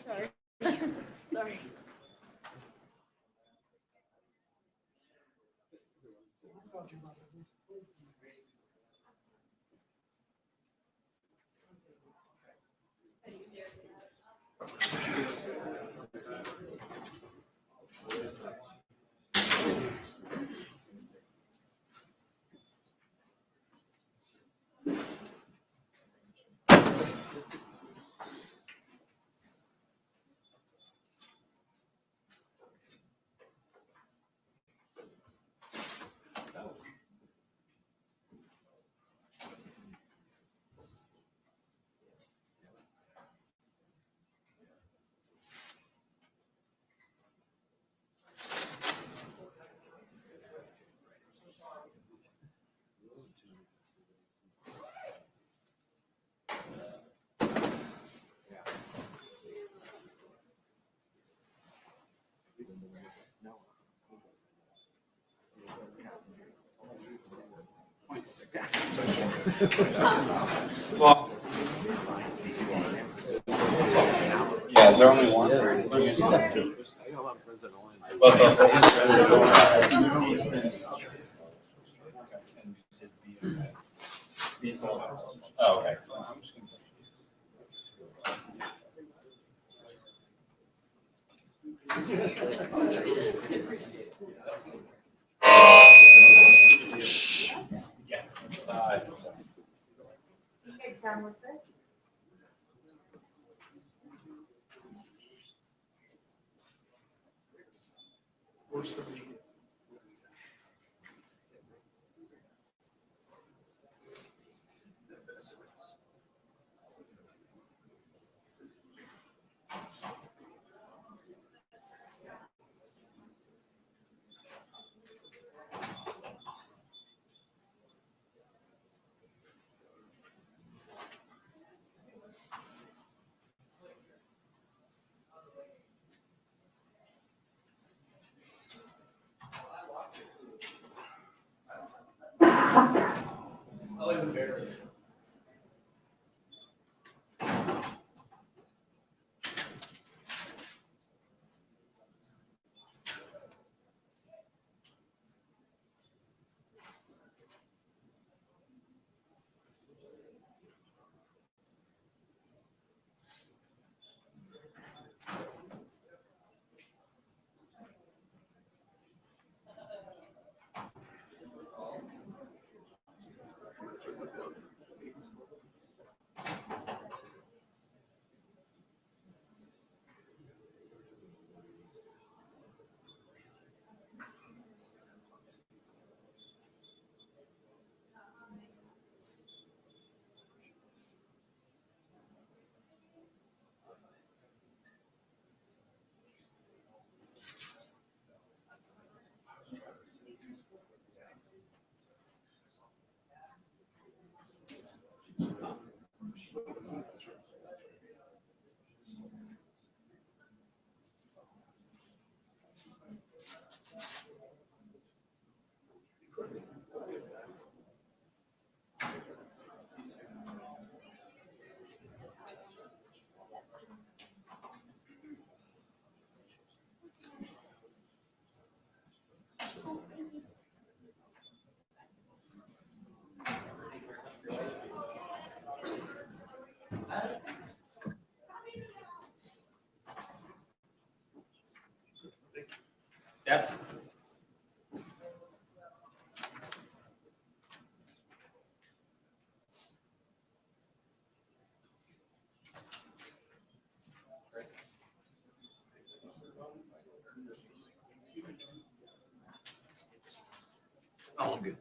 Sorry. Sorry. Well, yeah, is there only one? Oh, okay. Yeah. You guys done with this? Worst of me. I like the bear. That's. Oh, good.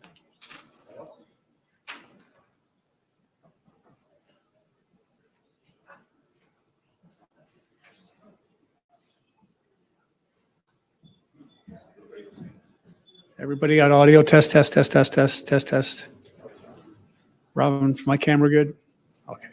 Everybody got audio? Test, test, test, test, test, test, test. Robin, is my camera good? Okay.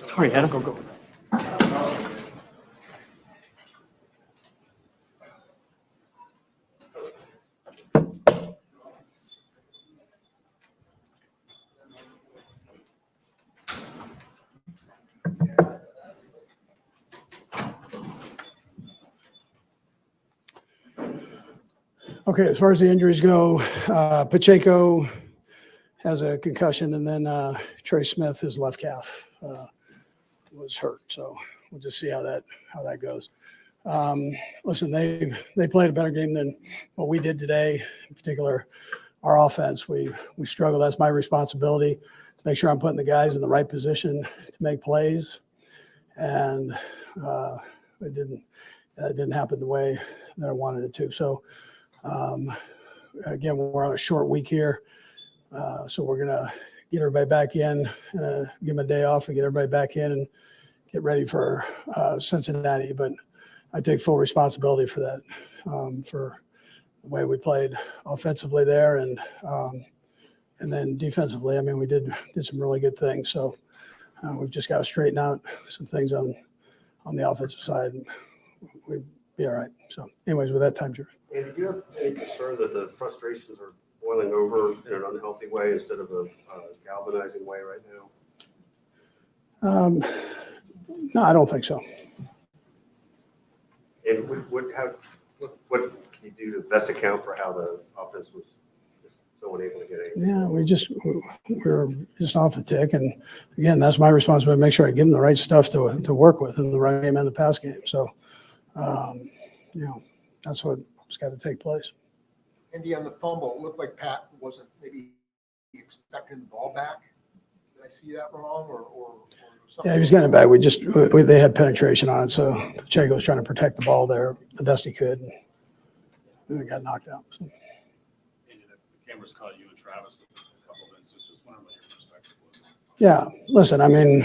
Sorry, Adam, go. Okay, as far as the injuries go, Pacheco has a concussion, and then Trey Smith, his left calf, was hurt. So we'll just see how that goes. Listen, they played a better game than what we did today. In particular, our offense. We struggle. That's my responsibility to make sure I'm putting the guys in the right position to make plays, and it didn't happen the way that I wanted it to. So. Again, we're on a short week here, so we're going to get everybody back in, give them a day off and get everybody back in and get ready for Cincinnati. But I take full responsibility for that, for the way we played offensively there and then defensively. I mean, we did some really good things. So we've just got to straighten out some things on the offensive side, and we'll be all right. So anyways, with that time, Drew. And do you have any concern that the frustrations are boiling over in an unhealthy way instead of a galvanizing way right now? No, I don't think so. And what can you do to best account for how the offense was just so unable to get anything? Yeah, we're just off the tick, and again, that's my responsibility to make sure I give them the right stuff to work with in the right game and the pass game. So, that's what's got to take place. Andy, on the fumble, it looked like Pat wasn't maybe expecting the ball back. Did I see that wrong or something? Yeah, he was getting it back. They had penetration on it, so Pacheco was trying to protect the ball there the best he could, and then it got knocked out. So. And the cameras caught you and Travis with a couple of instances. Just wondering what your perspective was. Yeah, listen, I mean,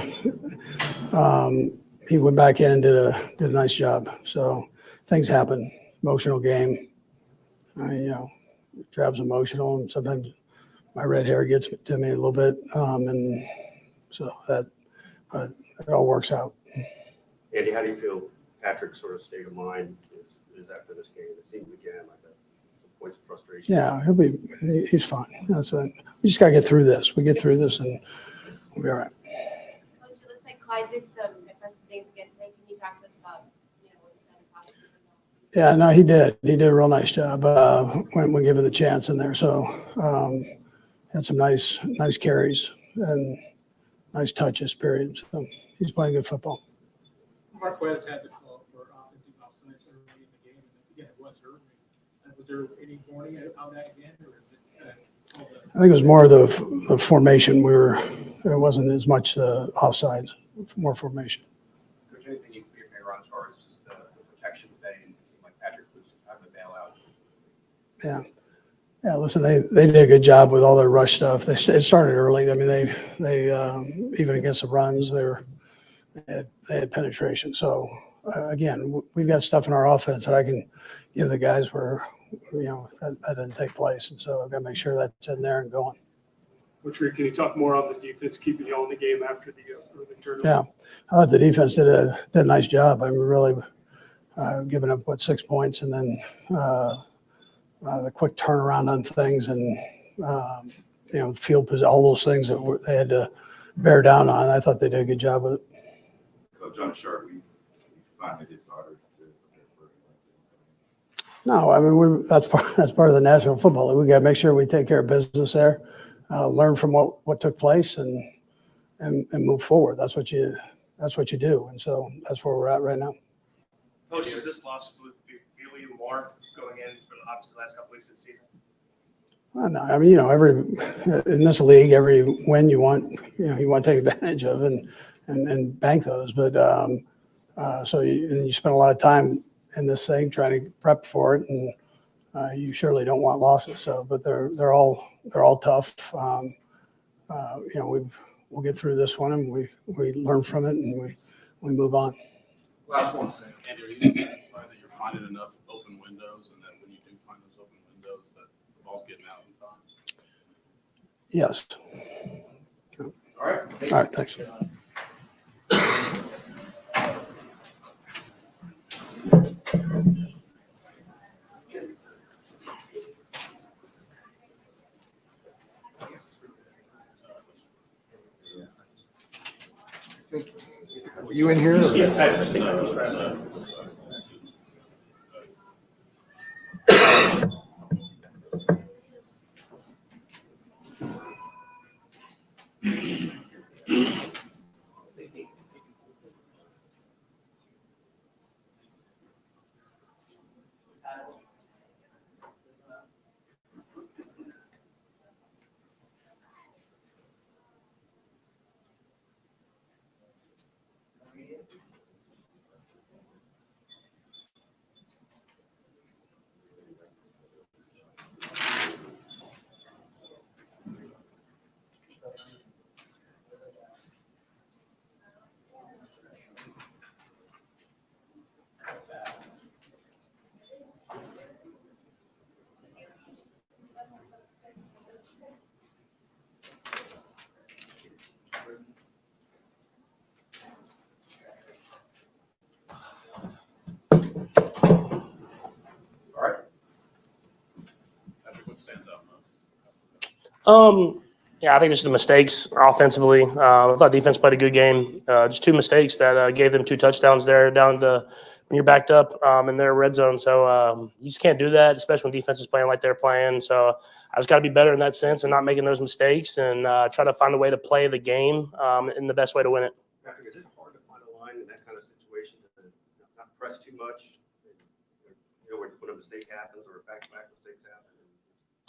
he went back in and did a nice job. So things happen. Emotional game. Travis emotional, and sometimes my red hair gets to me a little bit, and so but it all works out. Andy, how do you feel Patrick's sort of state of mind is after this game? It seems again like some points of frustration. Yeah, he's fine. We just got to get through this. We get through this and we'll be all right. Coach, it looks like Clyde did some impressive things again today. Can you talk to us about, what he's done positively? Yeah, no, he did. He did a real nice job when given the chance in there. So had some nice carries and nice touches, period. So he's playing good football. Marquez had to call for offensive offsides early in the game, and again, it was early. Was there any warning on that again, or is it? I think it was more of the formation. It wasn't as much the offside, more formation. Coach, anything you can put your finger on as far as just the protection today? And it seemed like Patrick was having to bail out. Yeah. Listen, they did a good job with all their rush stuff. It started early. I mean, they even against the runs, they had penetration. So again, we've got stuff in our offense that I can give the guys where that didn't take place, and so I've got to make sure that's in there and going. Coach Reed, can you talk more on the defense keeping you all in the game after the early turnover? Yeah, I thought the defense did a nice job. I mean, really giving up 6 points, and then the quick turnaround on things, and field position, all those things that they had to bear down on. I thought they did a good job with it. Coach, on short, we finally did started to prepare for No, I mean that's part of the National Football League. We got to make sure we take care of business there, learn from what took place, and move forward. That's what you do, and so that's where we're at right now. Coach, is this loss feel you more going in for obviously the last couple weeks of the season? Well, no, I mean in this league, every win you want to take advantage of and bank those, but so you spend a lot of time in this thing trying to prep for it, and you surely don't want losses. So, but they're all tough. We'll get through this one, and we learn from it, and we move on. Last one, Sam. Andy, are you satisfied that you're finding enough open windows, and that when you do find those open windows, that the ball's getting out in time? Yes. All right. All right. Thanks. Were you in here? Or? What stands out most? Yeah, I think just the mistakes offensively. I thought defense played a good game. Just two mistakes that gave them 2 touchdowns there down to when you're backed up in their red zone. So you just can't do that, especially when defense is playing like they're playing. So I just got to be better in that sense and not making those mistakes and try to find a way to play the game in the best way to win it. Patrick, is it hard to find a line in that kind of situation to not press too much? When a mistake happens or back-to-back mistakes happen?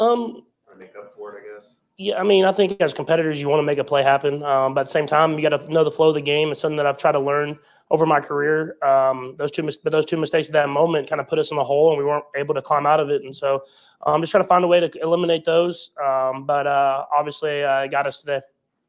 Trying to make up for it, I guess. Yeah, I mean, I think as competitors, you want to make a play happen. But at the same time, you got to know the flow of the game. It's something that I've tried to learn over my career. Those two mistakes at that moment kind of put us in the hole, and we weren't able to climb out of it. And so I'm just trying to find a way to eliminate those. But obviously, it got us today.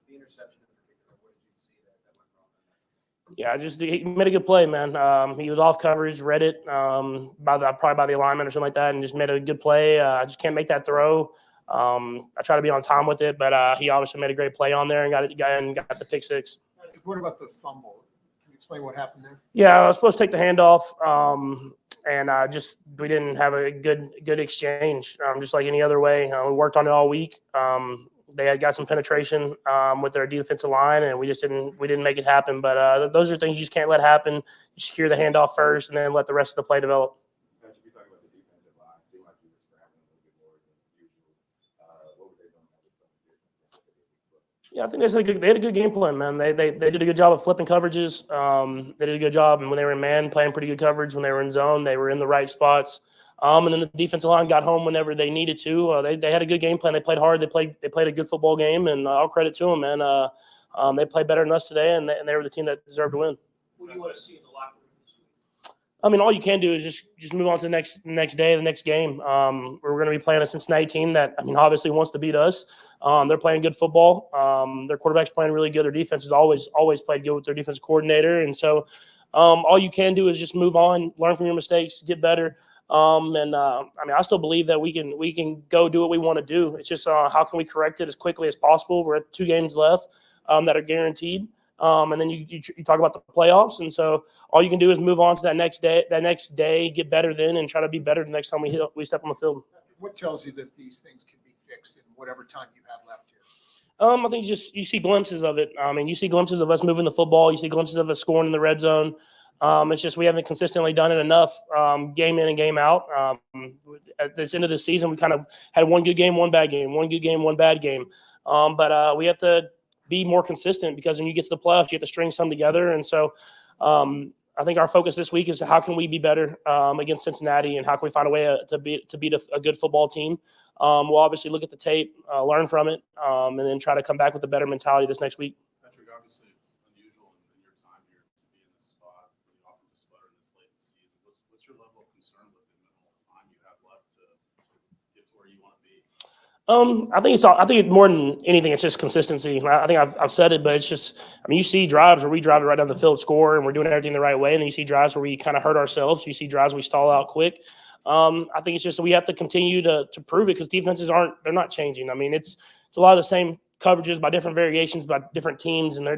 The interception in particular, what did you see that went wrong? Yeah, he made a good play, man. He was off coverage, read it probably by the alignment or something like that, and just made a good play. I just can't make that throw. I try to be on time with it, but he obviously made a great play on there and got the pick six. What about the fumble? Can you explain what happened there? Yeah, I was supposed to take the handoff, and we didn't have a good exchange. Just like any other way, we worked on it all week. They had got some penetration with their defensive line, and we didn't make it happen. But those are things you just can't let happen. You secure the handoff first, and then let the rest of the play develop. You talking about the defensive line. It seemed like you were scrambling a little bit more than usual. What were they doing? Yeah, I think they had a good game plan, man. They did a good job of flipping coverages. They did a good job, and when they were in man, playing pretty good coverage. When they were in zone, they were in the right spots. And then the defensive line got home whenever they needed to. They had a good game plan. They played hard. They played a good football game, and all credit to them, man. They played better than us today, and they were the team that deserved to win. What do you want to see in the locker room this week? I mean, all you can do is just move on to the next day, the next game. We're going to be playing a Cincinnati team that, I mean, obviously wants to beat us. They're playing good football. Their quarterback's playing really good. Their defense has always played good with their defense coordinator. And so all you can do is just move on, learn from your mistakes, get better. I mean, I still believe that we can go do what we want to do. It's just how can we correct it as quickly as possible. We're at 2 games left that are guaranteed. And then you talk about the playoffs. And so all you can do is move on to that next day, get better then, and try to be better the next time we step on the field. What tells you that these things can be fixed in whatever time you have left here? I think you see glimpses of it. I mean, you see glimpses of us moving the football. You see glimpses of us scoring in the red zone. It's just we haven't consistently done it enough game in and game out. At this end of the season, we kind of had one good game, one bad game, one good game, one bad game. But we have to be more consistent because when you get to the playoffs, you have to string some together. And so I think our focus this week is how can we be better against Cincinnati, and how can we find a way to beat a good football team. We'll obviously look at the tape, learn from it, and then try to come back with a better mentality this next week. Patrick, obviously it's unusual in your time here to be in this spot when the offensive sputter in this late in the season. What's your level of concern with the minimal time you have left to get to where you want to be? I think more than anything, it's just consistency. I think I've said it, but it's just, I mean, you see drives where we drive it right down the field, score, and we're doing everything the right way. And then you see drives where we kind of hurt ourselves. You see drives where we stall out quick. I think it's just we have to continue to prove it because defenses they're not changing. I mean, it's a lot of the same coverages by different variations by different teams, and they're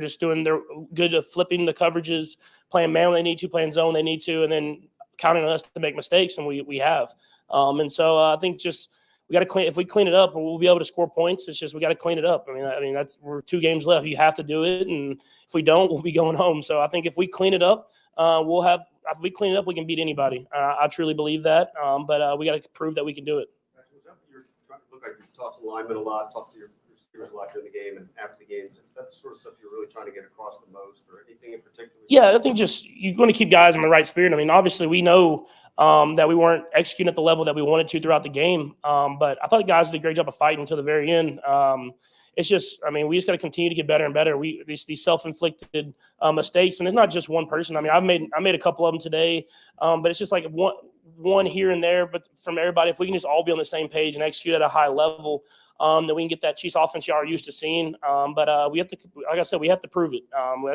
good at flipping the coverages, playing man when they need to, playing zone they need to, and then counting on us to make mistakes, and we have. And so I think just we got to clean. If we clean it up, we'll be able to score points. It's just we got to clean it up. I mean we're 2 games left. You have to do it, and if we don't, we'll be going home. So I think if we clean it up, if we clean it up, we can beat anybody. I truly believe that. But we got to prove that we can do it. Look like you talked to linemen a lot, talked to your receivers a lot during the game and after the games. That's the sort of stuff you're really trying to get across the most, or anything in particular? Yeah, I think just you're going to keep guys in the right spirit. I mean, obviously we know that we weren't executing at the level that we wanted to throughout the game. But I thought the guys did a great job of fighting until the very end. It's just, I mean, we just got to continue to get better and better. These self-inflicted mistakes, and it's not just one person. I mean, I made a couple of them today, but it's just like one here and there. But from everybody, if we can just all be on the same page and execute at a high level, that we can get that Chiefs offense you are used to seeing. But we have to, like I said, we have to prove it.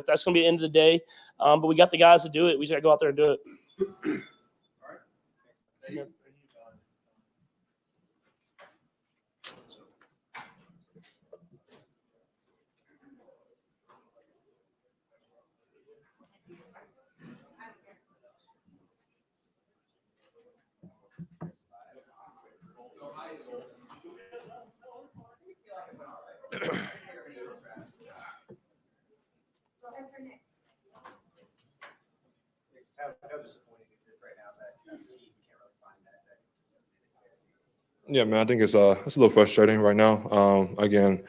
That's going to be the end of the day. But we got the guys to do it. We just got to go out there and do it. All right. Yeah. How disappointing is it right now that your team can't really find that consistency? Yeah, man, I think it's a little frustrating right now. Again,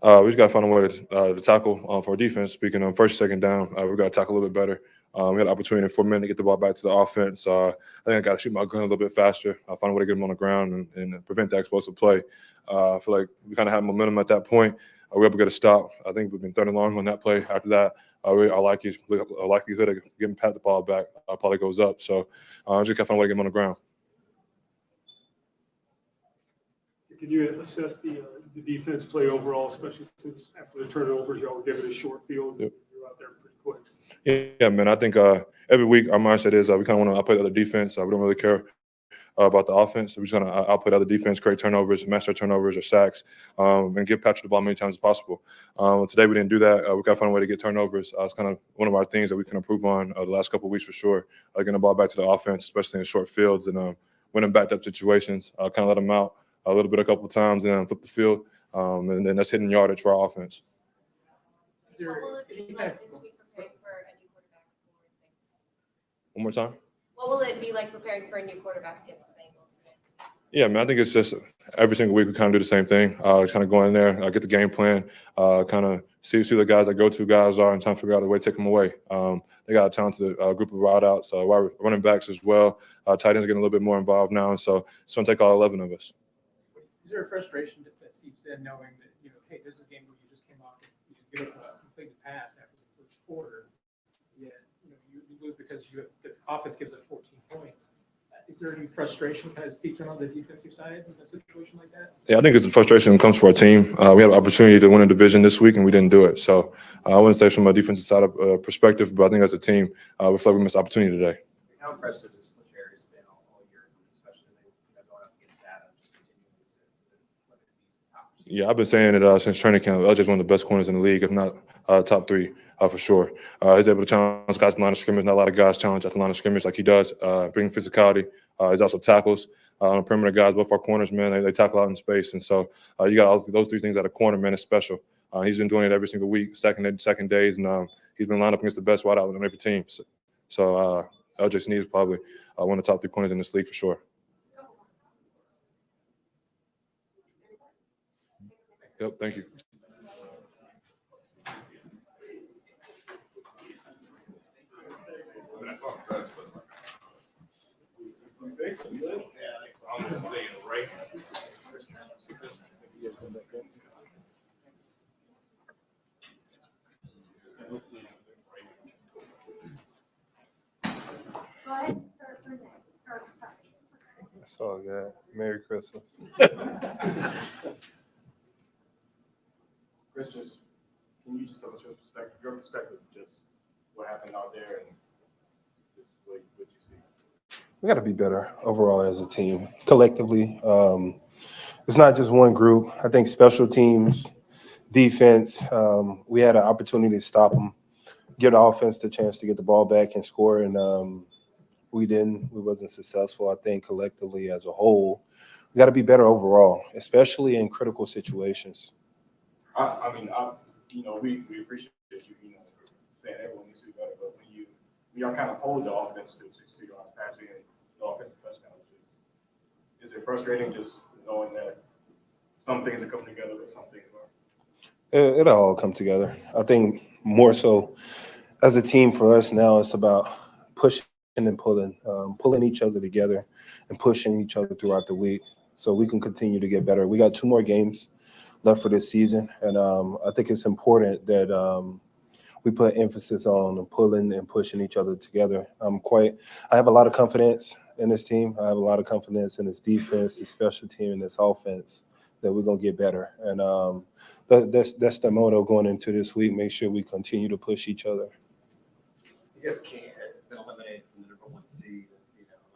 we just got to find a way to tackle for defense. Speaking of first, second down, we got to tackle a little bit better. We had an opportunity in 4 minutes to get the ball back to the offense. I think I got to shoot my gun a little bit faster. I find a way to get them on the ground and prevent that explosive play. I feel like we kind of had momentum at that point. We were able to get a stop. I think we've been third and long on that play. After that, our likelihood of getting Pat the ball back probably goes up. So just got to find a way to get him on the ground. Can you assess the defense play overall, especially since after the turnovers, y'all were given a short field? Yep. You're out there pretty quick. Yeah, man. I think every week our mindset is we kind of want to outplay the other defense. We don't really care about the offense. We're just going to outplay the other defense, create turnovers, match their turnovers or sacks, and give Patrick the ball many times as possible. Today we didn't do that. We got to find a way to get turnovers. It's kind of one of our things that we can improve on the last couple of weeks for sure. Getting the ball back to the offense, especially in short fields and winning backed up situations. Kind of let them out a little bit a couple of times and then flip the field. And then that's hitting yardage for our offense. What will it be like this week preparing for a new quarterback? One more time. What will it be like preparing for a new quarterback against the Bengals? Yeah, man, I think it's just every single week we kind of do the same thing. Kind of go in there, get the game plan, kind of see who the guys that go-to guys are and try to figure out a way to take them away. They got a talented group of wideouts, running backs as well. Tight ends getting a little bit more involved now, so it's going to take all 11 of us. Is there a frustration that seeps in knowing that, hey, this is a game where you just came off and you get a completed pass after the first quarter, yet you lose because the offense gives up 14 points. Is there any frustration kind of seeps in on the defensive side in a situation like that? Yeah, I think it's a frustration that comes for our team. We had an opportunity to win a division this week, and we didn't do it. So I wouldn't say from a defensive side of perspective, but I think as a team, we feel like we missed opportunity today. How impressive has Jerry's been all year, especially going up against Adam, just continuing to limit these opportunities? Yeah, I've been saying it since training camp. LJ's one of the best corners in the league, if not top three for sure. He's able to challenge guys at the line of scrimmage. Not a lot of guys challenge at the line of scrimmage like he does, bring physicality. He's also tackles on the perimeter guys. Both our corners, man, they tackle out in space. And so you got all those three things at a corner, man, it's special. He's been doing it every single week, second days, and he's been lined up against the best wide out on every team. So LJ Sneed is probably one of the top three corners in this league for sure. Yep, thank you. I'm just saying, right? Go ahead and start for Nick. Or, sorry. It's all good. Merry Christmas. Chris, just can you just tell us your perspective, just what happened out there and just what you see? We got to be better overall as a team, collectively. It's not just one group. I think special teams, defense, we had an opportunity to stop them, give the offense the chance to get the ball back and score, and we didn't. We wasn't successful. I think collectively as a whole, we got to be better overall, especially in critical situations. We appreciate you, saying everyone needs to be better, but when you are kind of hold the offense to 60 yards passing and the offensive touchdown, is it frustrating just knowing that some things are coming together but some things aren't? It'll all come together. I think more so as a team for us now, it's about pushing and pulling each other together and pushing each other throughout the week so we can continue to get better. We got 2 more games left for this season, and I think it's important that we put emphasis on pulling and pushing each other together. I have a lot of confidence in this team. I have a lot of confidence in this defense, this special team, and this offense that we're going to get better. And that's the motto going into this week. Make sure we continue to push each other. You guys can't have been eliminated from the number 1 seed.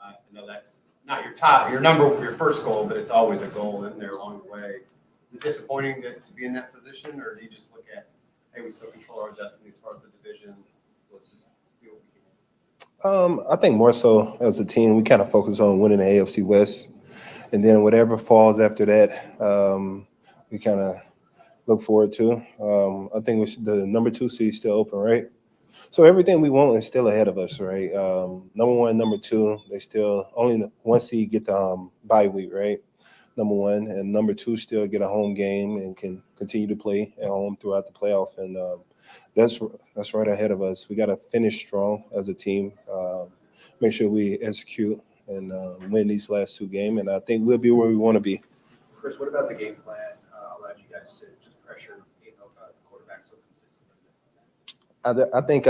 I know that's not your first goal, but it's always a goal in there along the way. Is it disappointing to be in that position, or do you just look at, hey, we still control our destiny as far as the division? So let's just do what we can. I think more so as a team, we kind of focus on winning the AFC West, and then whatever falls after that, we kind of look forward to. I think the number 2 seed is still open, right? So everything we want is still ahead of us, right? Number 1, number 2, they still only 1 seed get the bye week, right? Number 1 and number 2 still get a home game and can continue to play at home throughout the playoff. And that's right ahead of us. We got to finish strong as a team, make sure we execute and win these last 2 games, and I think we'll be where we want to be. Chris, what about the game plan allowed you guys to just pressure the quarterback so consistently? I think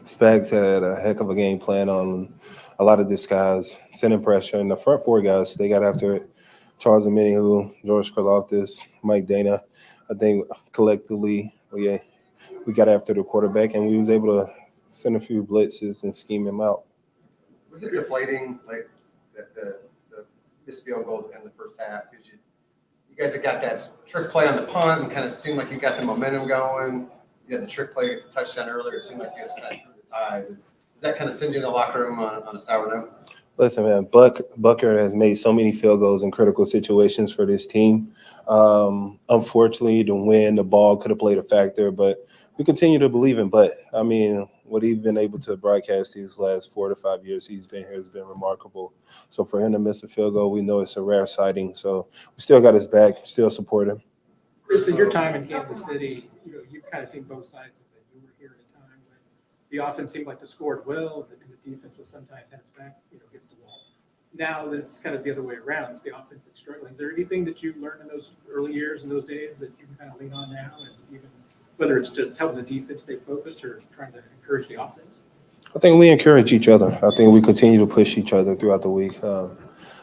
Spags had a heck of a game plan on a lot of this guys, sending pressure. And the front 4 guys, they got after it. Charles Omenihu, George Karloftis, Mike Dana. I think collectively we got after the quarterback, and we was able to send a few blitzes and scheme him out. Was it deflating, like the missed field goal in the first half? Because you guys had got that trick play on the punt and kind of seemed like you got the momentum going. You had the trick play at the touchdown earlier. It seemed like you guys kind of threw the tide. Does that kind of send you in the locker room on a sour note? Listen, man, Bucker has made so many field goals in critical situations for this team. Unfortunately, the win, the ball could have played a factor, but we continue to believe in Butt. I mean, what he's been able to broadcast these last 4 to 5 years he's been here has been remarkable. So for him to miss a field goal, we know it's a rare sighting. So we still got his back, still support him. Chris, in your time in Kansas City, you've kind of seen both sides of it. You were here at a time when the offense seemed like to score well, and the defense was sometimes had its back, against the wall. Now that it's kind of the other way around, it's the offense that's struggling. Is there anything that you learned in those early years, in those days, that you can kind of lean on now, and even whether it's just helping the defense stay focused or trying to encourage the offense? I think we encourage each other. I think we continue to push each other throughout the week.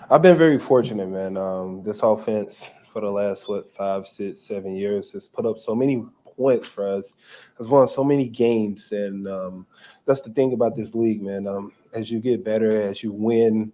I've been very fortunate, man. This offense for the last, 5, 6, 7 years has put up so many points for us, has won so many games. And that's the thing about this league, man. As you get better, as you win,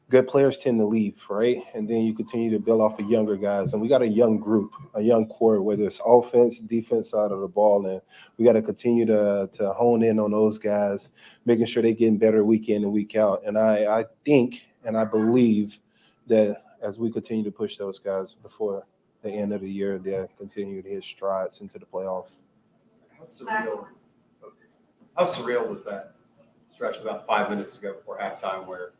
good players tend to leave, right? And then you continue to build off of younger guys. And we got a young group, a young core, whether it's offense, defense side of the ball. And we got to continue to hone in on those guys, making sure they're getting better week in and week out. And I think and I believe that as we continue to push those guys before the end of the year, they'll continue to hit strides into the playoffs. How surreal was that stretch about 5 minutes ago before halftime where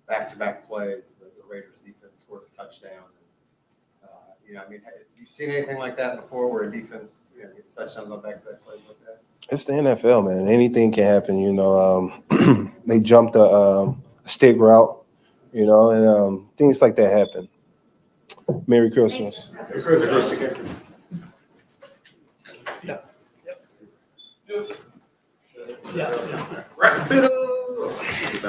back-to-back plays, the Raiders defense scores a touchdown? Have you seen anything like that before where a defense gets touchdowns on back-to-back plays like that? It's the NFL, man. Anything can happen, They jumped a stick route, and things like that happen. Merry Christmas. Wrap it up.